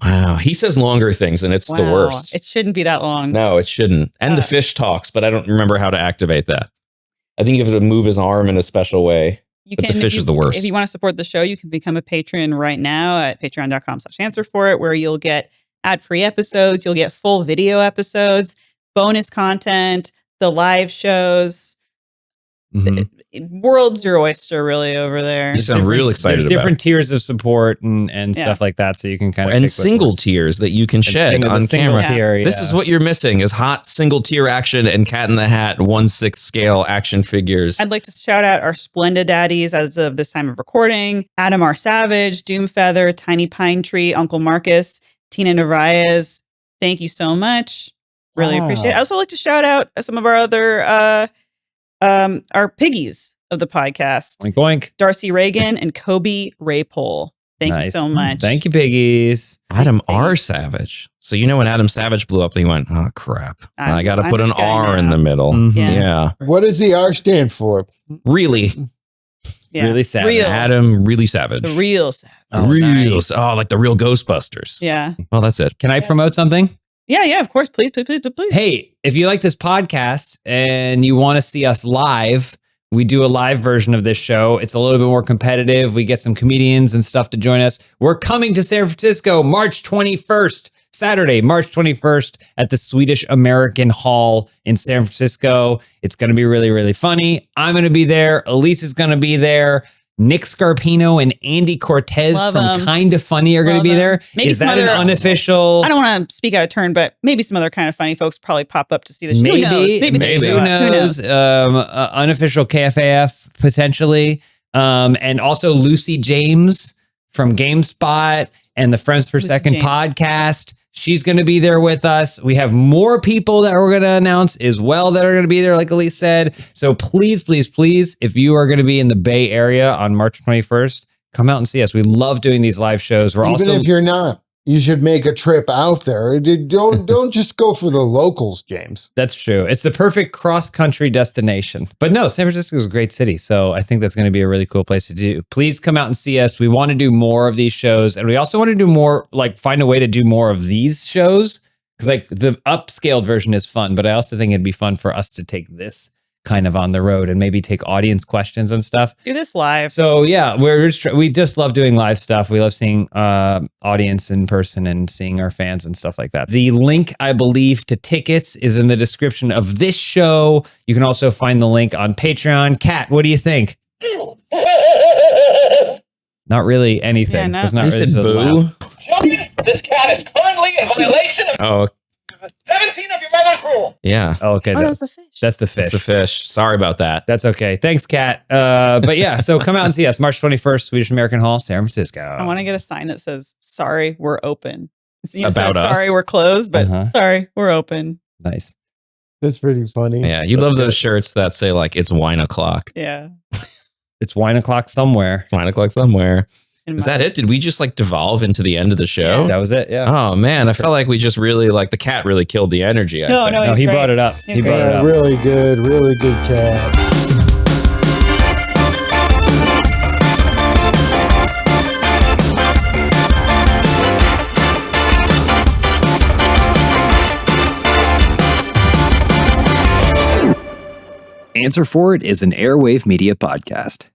Wow, he says longer things, and it's the Wow, worst. It shouldn't be that long. No, it shouldn't. And the fish talks, but I don't remember how to activate that. I think you have to move his arm in a special way. You But the fish is the worst. If you want to support the show, you can become a patron right now at patreon.com/answer for it, where you'll get ad-free episodes, you'll get full video episodes, bonus content, the live shows. Mhm. World's your oyster, really, over there. You sound real excited There's about different it. tiers of support and Yeah. stuff like that, so you can kind of And single tiers that you can shed on camera. Tier, This is what you're missing is hot single tier action and Cat in the Hat 1/6 scale action figures. I'd like to shout out our splendid daddies as of this time of recording: Adam R. Savage, Doomfeather, Tiny Pine Tree, Uncle Marcus, Tina Narvaez. Thank you so much. Really Wow. appreciate it. I also like to shout out some of our other our piggies of the podcast: Oink, oink. Darcy Reagan and Kobe Raypole. Thank you Nice. so much. Thank you, piggies. Adam R. Savage. So you know when Adam Savage blew up, he went, oh crap. I got to I'm put an this guy R in now. the middle. Mhm. Yeah. What does the R stand for? Really? Yeah. Really sad. Real. Adam really savage. The real Savage. real. nice. Oh, like the real Ghostbusters. Yeah. Well, that's it. Can I promote something? Yeah, of course. Please. Hey, if you like this podcast and you want to see us live, we do a live version of this show. It's a little bit more competitive. We get some comedians and stuff to join us. We're coming to San Francisco March 21st, Saturday, March 21st at the Swedish American Hall in San Francisco. It's going to be really, really funny. I'm going to be there. Elise is going to be there. Nick Scarpino and Andy Cortez Love from 'em. Kind of Funny are going to Love be 'em. there. Maybe Is some that an other- unofficial? I don't want to speak out of turn, but maybe some other Kind of Funny folks probably pop up to see the show. Maybe, Who knows? maybe. they Who will. knows? Unofficial KFAF potentially, and also Lucy James from GameSpot and the Friends Per Lucy Second James. podcast. She's going to be there with us. We have more people that we're going to announce as well that are going to be there, like Elise said. So please, please, please, if you are going to be in the Bay Area on March 21st, come out and see us. We love doing these live shows. We're Even also if you're not, you should make a trip out there. Don't just go for the locals, James. That's true. It's the perfect cross-country destination. But no, San Francisco is a great city. So I think that's going to be a really cool place to do. Please come out and see us. We want to do more of these shows. And we also want to do more, like find a way to do more of these shows. Because like the upscaled version is fun, but I also think it'd be fun for us to take this kind of on the road and maybe take audience questions and stuff. Do this live. So yeah, we just love doing live stuff. We love seeing audience in person and seeing our fans and stuff like that. The link, I believe, to tickets is in the description of this show. You can also find the link on Patreon. Kat, what do you think? Not really anything. Yeah, no. It's not He really said so boo. loud. This cat is currently in violation of Oh, 17 of your mother's rule. yeah. Oh, okay. that was the fish. That's the fish. It's the fish. Sorry about that. That's okay. Thanks, Kat. But yeah, so come out and see us March 21st, Swedish American Hall, San Francisco. I want to get a sign that says, "Sorry, we're open." You know, About says, us. Sorry, we're closed, but Uh-huh. sorry, we're open. Nice. That's pretty funny. Yeah, you That's love good. those shirts that say like it's wine o'clock. Yeah. It's wine o'clock somewhere. It's 9 o'clock somewhere. In Is my- that it? Did we just like devolve into the end of the show? That was it. Yeah. Oh man, I felt like we just really like the cat really killed the energy. I No, think. no, No, he's he great. brought it up. He's He brought great. it up. Really good cat. Answer For It is an Airwave Media podcast.